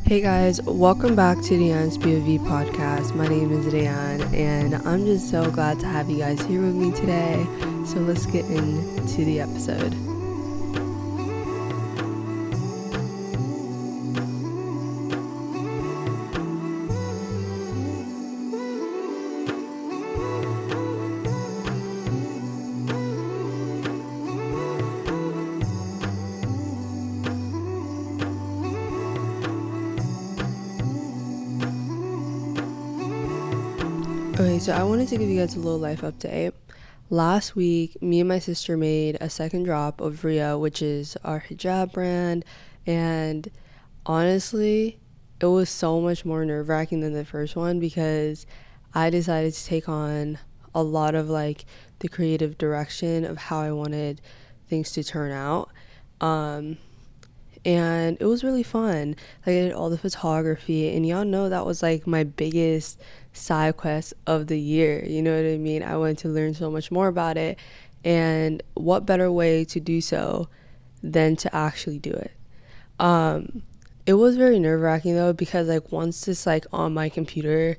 Hey guys, welcome back to the Anne's POV podcast. My name is Rayan and I'm just so glad to have you guys here with me today. So let's get into the episode. Okay, so I wanted to give you guys a little life update. Last week, me and my sister made a second drop of Ria, which is our hijab brand, and honestly, it was so much more nerve-wracking than the first one because I decided to take on a lot of the creative direction of how I wanted things to turn out. And it was really fun. I did all the photography, and y'all know that was my biggest side quest of the year. You know what I mean? I wanted to learn so much more about it, and what better way to do so than to actually do it? It was very nerve-wracking though, because once it's on my computer,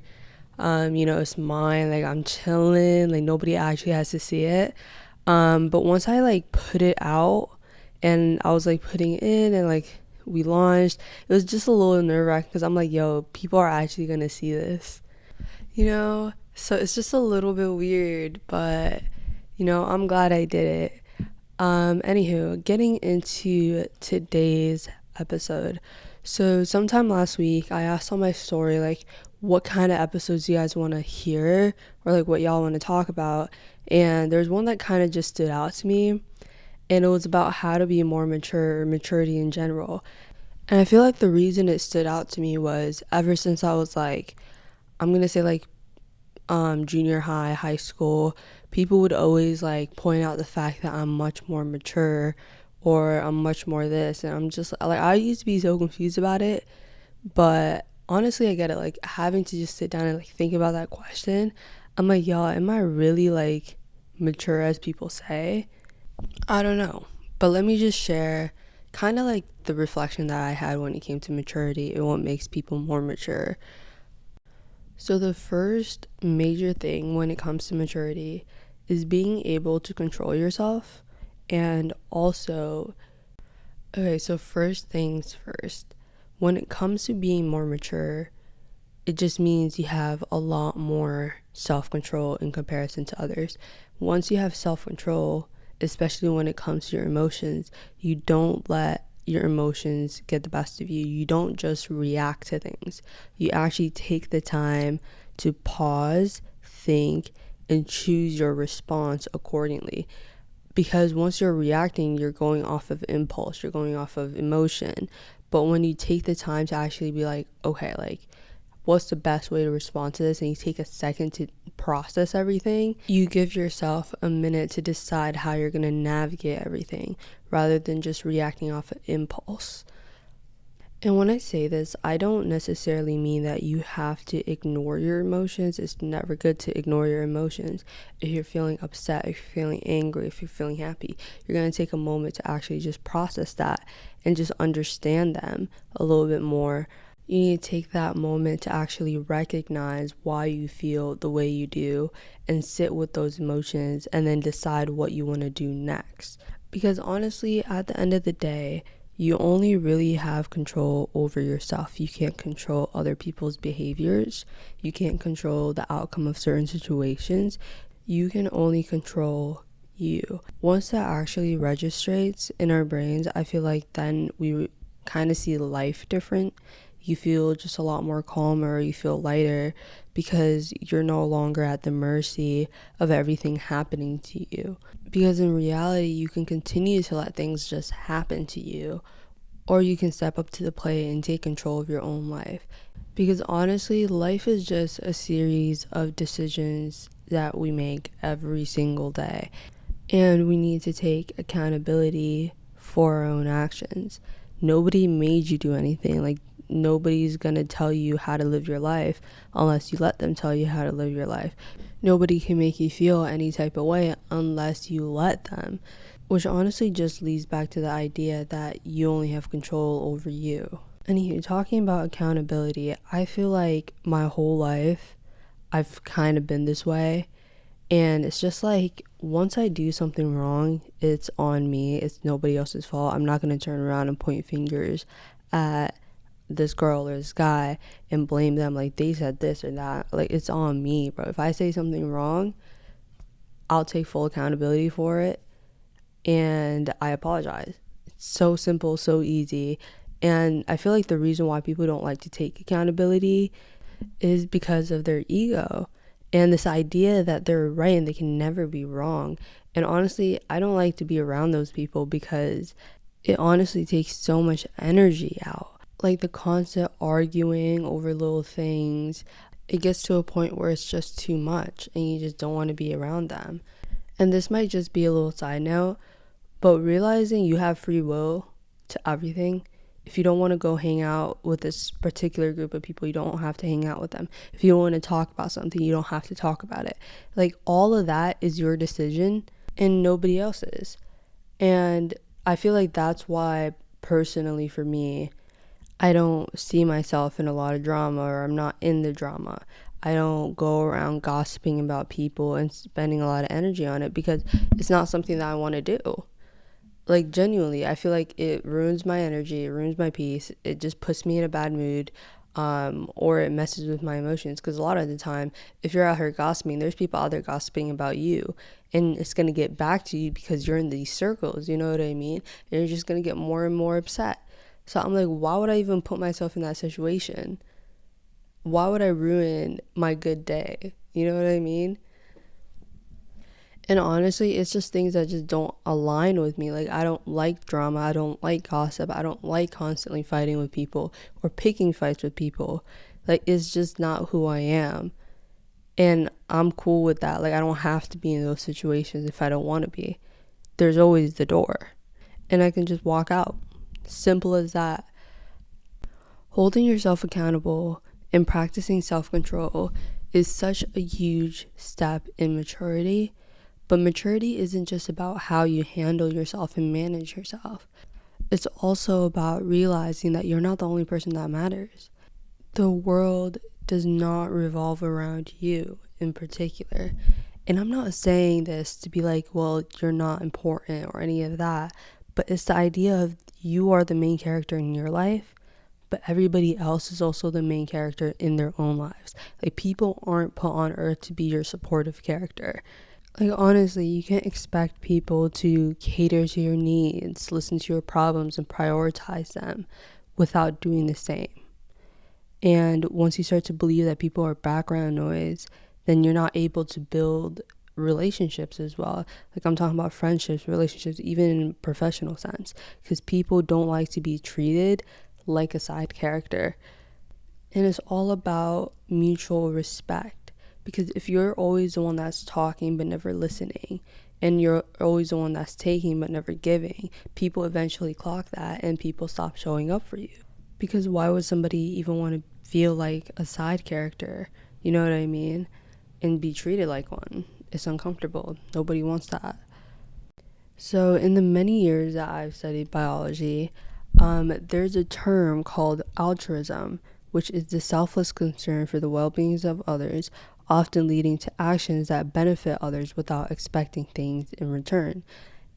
it's mine, I'm chilling, nobody actually has to see it. But once I put it out and I was putting it in, and we launched, it was just a little nerve-wracking because I'm yo, people are actually gonna see this, so it's just a little bit weird, but I'm glad I did it. Anywho, getting into today's episode. So sometime last week I asked on my story what kind of episodes you guys want to hear, or what y'all want to talk about, and there's one that kind of just stood out to me, and it was about how to be more mature, or maturity in general. And I feel like the reason it stood out to me was ever since I was I'm gonna say junior high, high school, people would always point out the fact that I'm much more mature, or I'm much more this, and I'm just I used to be so confused about it. But honestly, I get it. Having to just sit down and think about that question, I'm y'all, am I really mature as people say? I don't know. But let me just share kind of the reflection that I had when it came to maturity and what makes people more mature. So the first major thing when it comes to maturity is being able to control yourself. And also, okay, so first things first, when it comes to being more mature, it just means you have a lot more self-control in comparison to others. Once you have self-control, especially when it comes to your emotions, you don't let your emotions get the best of you. You don't just react to things. You actually take the time to pause, think, and choose your response accordingly. Because once you're reacting, you're going off of impulse, you're going off of emotion. But when you take the time to actually be okay, what's the best way to respond to this, and you take a second to process everything, you give yourself a minute to decide how you're going to navigate everything rather than just reacting off of impulse. And when I say this, I don't necessarily mean that you have to ignore your emotions. It's never good to ignore your emotions. If you're feeling upset, if you're feeling angry, if you're feeling happy, you're going to take a moment to actually just process that and just understand them a little bit more. You need to take that moment to actually recognize why you feel the way you do and sit with those emotions, and then decide what you want to do next. Because honestly, at the end of the day, you only really have control over yourself. You can't control other people's behaviors. You can't control the outcome of certain situations. You can only control you. Once that actually registrates in our brains, I feel like then we kind of see life different. You feel just a lot more calmer, you feel lighter, because you're no longer at the mercy of everything happening to you. Because in reality, you can continue to let things just happen to you, or you can step up to the plate and take control of your own life. Because honestly, life is just a series of decisions that we make every single day, and we need to take accountability for our own actions. Nobody made you do anything. Nobody's gonna tell you how to live your life unless you let them tell you how to live your life. Nobody can make you feel any type of way unless you let them, which honestly just leads back to the idea that you only have control over you. Anywho, talking about accountability, I feel like my whole life I've kind of been this way. And it's just like once I do something wrong, it's on me. It's nobody else's fault. I'm not going to turn around and point fingers at this girl or this guy and blame them like they said this or that. Like, it's on me, bro. If I say something wrong, I'll take full accountability for it and I apologize. It's so simple, so easy. And I feel like the reason why people don't like to take accountability is because of their ego and this idea that they're right and they can never be wrong. And honestly, I don't like to be around those people because it honestly takes so much energy out. Like the constant arguing over little things, it gets to a point where it's just too much and you just don't want to be around them. And this might just be a little side note, but realizing you have free will to everything. If you don't want to go hang out with this particular group of people, you don't have to hang out with them. If you don't want to talk about something, you don't have to talk about it. Like, all of that is your decision and nobody else's. And I feel like that's why, personally, for me, I don't see myself in a lot of drama, or I'm not in the drama. I don't go around gossiping about people and spending a lot of energy on it because it's not something that I want to do. Like, genuinely, I feel like it ruins my energy, it ruins my peace, it just puts me in a bad mood, or it messes with my emotions. Because a lot of the time, if you're out here gossiping, there's people out there gossiping about you, and it's going to get back to you because you're in these circles, you know what I mean? And you're just going to get more and more upset. So I'm like, why would I even put myself in that situation? Why would I ruin my good day? You know what I mean? And honestly, it's just things that just don't align with me. Like, I don't like drama. I don't like gossip. I don't like constantly fighting with people or picking fights with people. Like, it's just not who I am. And I'm cool with that. Like, I don't have to be in those situations if I don't want to be. There's always the door. And I can just walk out. Simple as that. Holding yourself accountable and practicing self-control is such a huge step in maturity. But maturity isn't just about how you handle yourself and manage yourself. It's also about realizing that you're not the only person that matters. The world does not revolve around you in particular. And I'm not saying this to be like, well, you're not important or any of that. But it's the idea of you are the main character in your life, but everybody else is also the main character in their own lives. Like, people aren't put on earth to be your supportive character. Like, honestly, you can't expect people to cater to your needs, listen to your problems, and prioritize them without doing the same. And once you start to believe that people are background noise, then you're not able to build relationships as well. Like, I'm talking about friendships, relationships, even in professional sense, because people don't like to be treated like a side character. And it's all about mutual respect. Because if you're always the one that's talking but never listening, and you're always the one that's taking but never giving, people eventually clock that and people stop showing up for you. Because why would somebody even want to feel like a side character? You know what I mean? And be treated like one. It's uncomfortable. Nobody wants that. So in the many years that I've studied biology, there's a term called altruism, which is the selfless concern for the well-being of others, often leading to actions that benefit others without expecting things in return.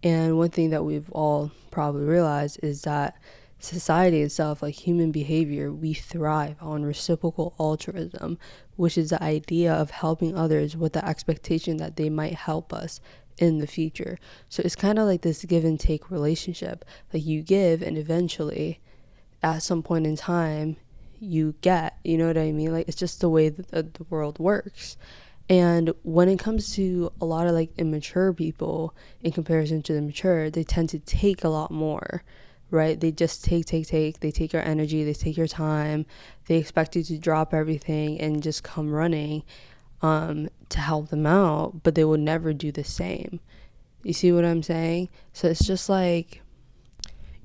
And one thing that we've all probably realized is that society itself, like human behavior, we thrive on reciprocal altruism, which is the idea of helping others with the expectation that they might help us in the future. So it's kind of like this give and take relationship. Like, you give and eventually at some point in time you get, you know what I mean? Like, it's just the way that the world works. And when it comes to a lot of like immature people in comparison to the mature, they tend to take a lot more, right? They just take. They take your energy, they take your time, they expect you to drop everything and just come running to help them out, but they will never do the same. You see what I'm saying? So it's just like,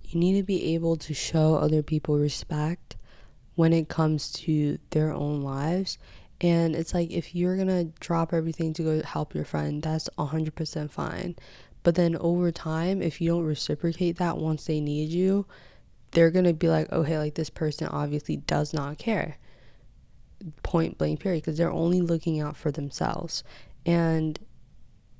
you need to be able to show other people respect when it comes to their own lives. And it's like, if you're gonna drop everything to go help your friend, that's 100% fine. But then over time, if you don't reciprocate that once they need you, they're gonna be like, okay, like this person obviously does not care, point blank period, because they're only looking out for themselves. And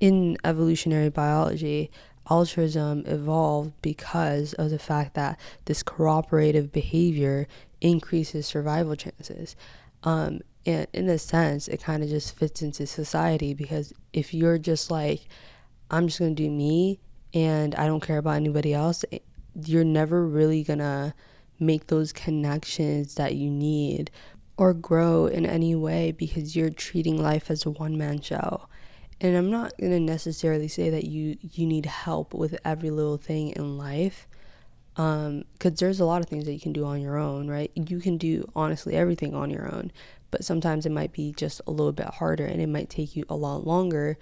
in evolutionary biology, altruism evolved because of the fact that this cooperative behavior increases survival chances. And in a sense, it kind of just fits into society, because if you're just like, I'm just going to do me and I don't care about anybody else, you're never really going to make those connections that you need or grow in any way, because you're treating life as a one-man show. And I'm not going to necessarily say that you need help with every little thing in life, because there's a lot of things that you can do on your own, right? You can do honestly everything on your own, but sometimes it might be just a little bit harder, and it might take you a lot longer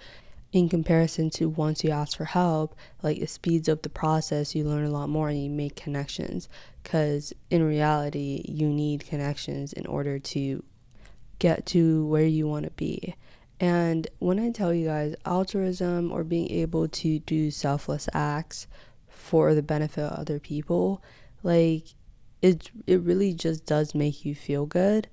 in comparison to once you ask for help. Like, it speeds up the process, you learn a lot more, and you make connections, because in reality you need connections in order to get to where you want to be. And when I tell you guys, altruism, or being able to do selfless acts for the benefit of other people, like, it really just does make you feel good,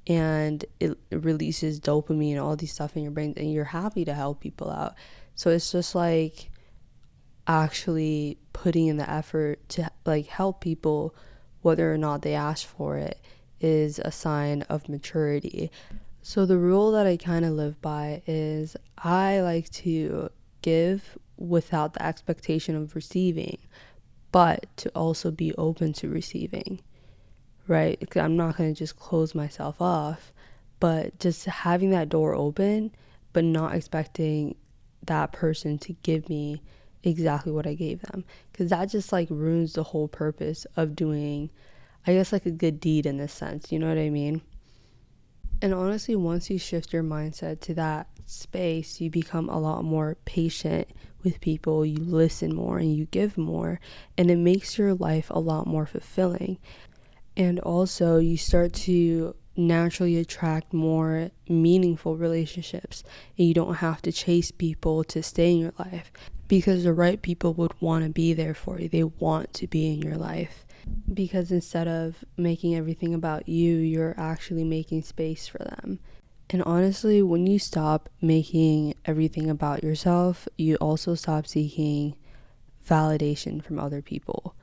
and it releases dopamine and all these stuff in your brain, and you're happy to help people out. So it's just like actually putting in the effort to like help people, whether or not they ask for it, is a sign of maturity. So the rule that I kind of live by is I like to give without the expectation of receiving, but to also be open to receiving, right? 'Cause I'm not going to just close myself off, but just having that door open, but not expecting that person to give me exactly what I gave them. Because that just like ruins the whole purpose of doing, I guess, like a good deed in this sense. You know what I mean? And honestly, once you shift your mindset to that space, you become a lot more patient with people, you listen more, and you give more, and it makes your life a lot more fulfilling. And also, you start to naturally attract more meaningful relationships, and you don't have to chase people to stay in your life, because the right people would want to be there for you. They want to be in your life, because instead of making everything about you, you're actually making space for them. And honestly, when you stop making everything about yourself, you also stop seeking validation from other people.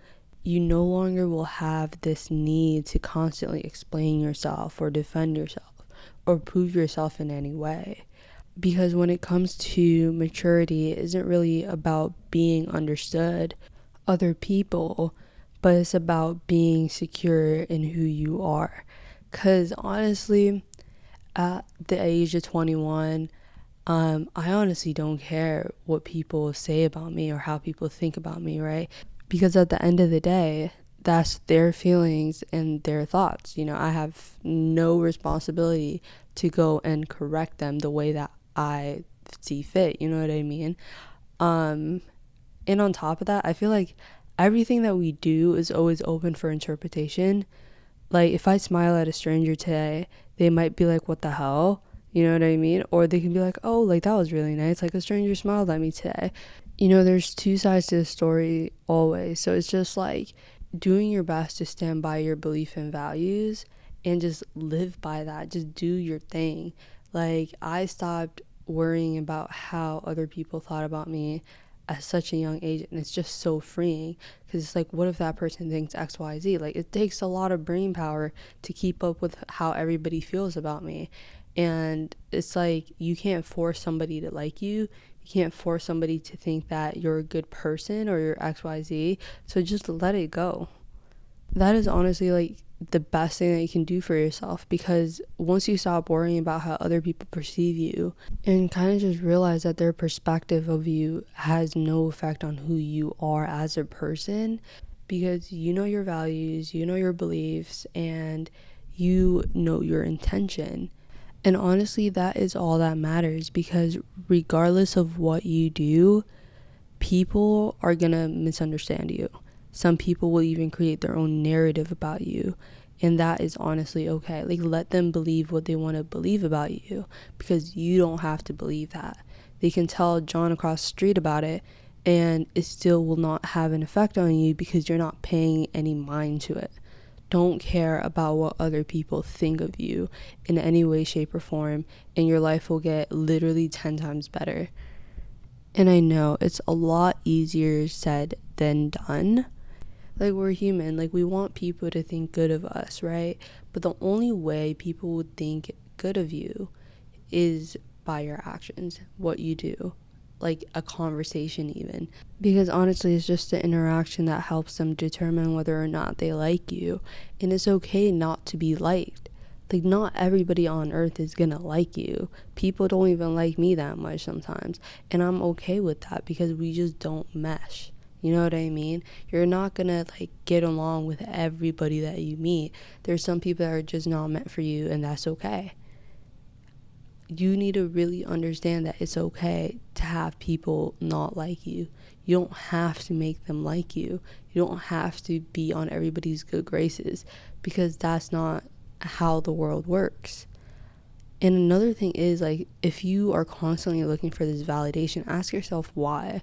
You no longer will have this need to constantly explain yourself or defend yourself or prove yourself in any way. Because when it comes to maturity, it isn't really about being understood other people, but it's about being secure in who you are. Because honestly, at the age of 21, I honestly don't care what people say about me or how people think about me, right? Because at the end of the day, that's their feelings and their thoughts. You know, I have no responsibility to go and correct them the way that I see fit. You know what I mean? And on top of that, I feel like everything that we do is always open for interpretation. Like, if I smile at a stranger today, they might be like, what the hell? You know what I mean? Or they can be like, oh, like, that was really nice. Like, a stranger smiled at me today. You know, there's two sides to the story always. So it's just like doing your best to stand by your belief and values and just live by that. Just do your thing. Like, I stopped worrying about how other people thought about me at such a young age, and it's just so freeing, because it's like, what if that person thinks XYZ? Like, it takes a lot of brain power to keep up with how everybody feels about me. And it's like, you can't force somebody to like you. You can't force somebody to think that you're a good person or you're XYZ. So just let it go. That is honestly like the best thing that you can do for yourself, because once you stop worrying about how other people perceive you and kind of just realize that their perspective of you has no effect on who you are as a person, because you know your values, you know your beliefs, and you know your intention. And honestly, that is all that matters, because regardless of what you do, people are gonna misunderstand you. Some people will even create their own narrative about you, and that is honestly okay. Like, let them believe what they want to believe about you, because you don't have to believe that. They can tell John across the street about it, and it still will not have an effect on you because you're not paying any mind to it. Don't care about what other people think of you in any way, shape, or form, and your life will get literally 10 times better. And I know it's a lot easier said than done. Like, we're human, like, we want people to think good of us, right? But the only way people would think good of you is by your actions, what you do, like a conversation even. Because honestly, it's just the interaction that helps them determine whether or not they like you. And it's okay not to be liked. Like, not everybody on earth is gonna like you. People don't even like me that much sometimes. And I'm okay with that because we just don't mesh. You know what I mean? You're not gonna like get along with everybody that you meet. There's some people that are just not meant for you, and that's okay. You need to really understand that it's okay to have people not like you. You don't have to make them like you. You don't have to be on everybody's good graces because that's not how the world works. And another thing is, like, if you are constantly looking for this validation, ask yourself why.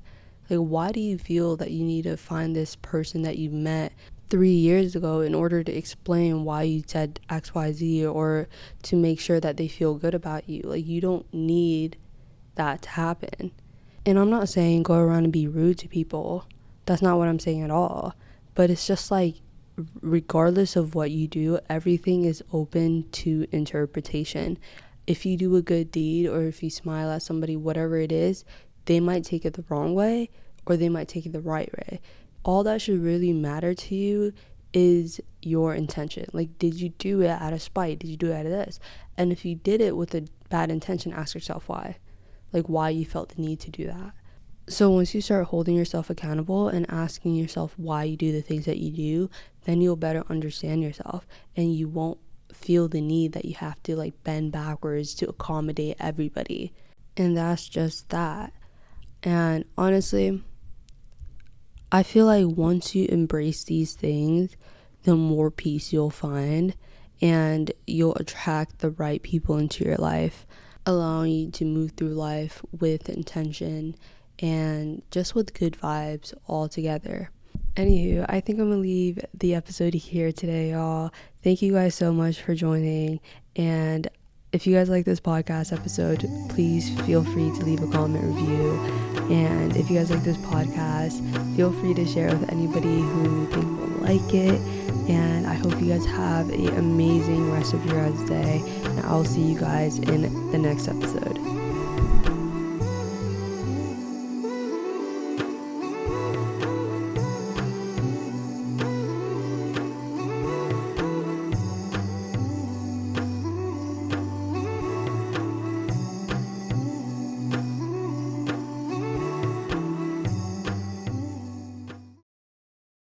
Like, why do you feel that you need to find this person that you met 3 years ago in order to explain why you said XYZ, or to make sure that they feel good about you? Like, you don't need that to happen. And I'm not saying go around and be rude to people. That's not what I'm saying at all. But it's just like, regardless of what you do, everything is open to interpretation. If you do a good deed or if you smile at somebody, whatever it is, they might take it the wrong way or they might take it the right way. All that should really matter to you is your intention. Like, did you do it out of spite? Did you do it out of this? And if you did it with a bad intention, ask yourself why. Like, why you felt the need to do that. So once you start holding yourself accountable and asking yourself why you do the things that you do, then you'll better understand yourself and you won't feel the need that you have to like bend backwards to accommodate everybody. And that's just that. And honestly, I feel like once you embrace these things, the more peace you'll find and you'll attract the right people into your life, allowing you to move through life with intention and just with good vibes all together. Anywho, I think I'm gonna leave the episode here today, y'all. Thank you guys so much for joining, and if you guys like this podcast episode, please feel free to leave a comment review. And if you guys like this podcast, feel free to share with anybody who you think will like it. And I hope you guys have an amazing rest of your guys' day, and I'll see you guys in the next episode.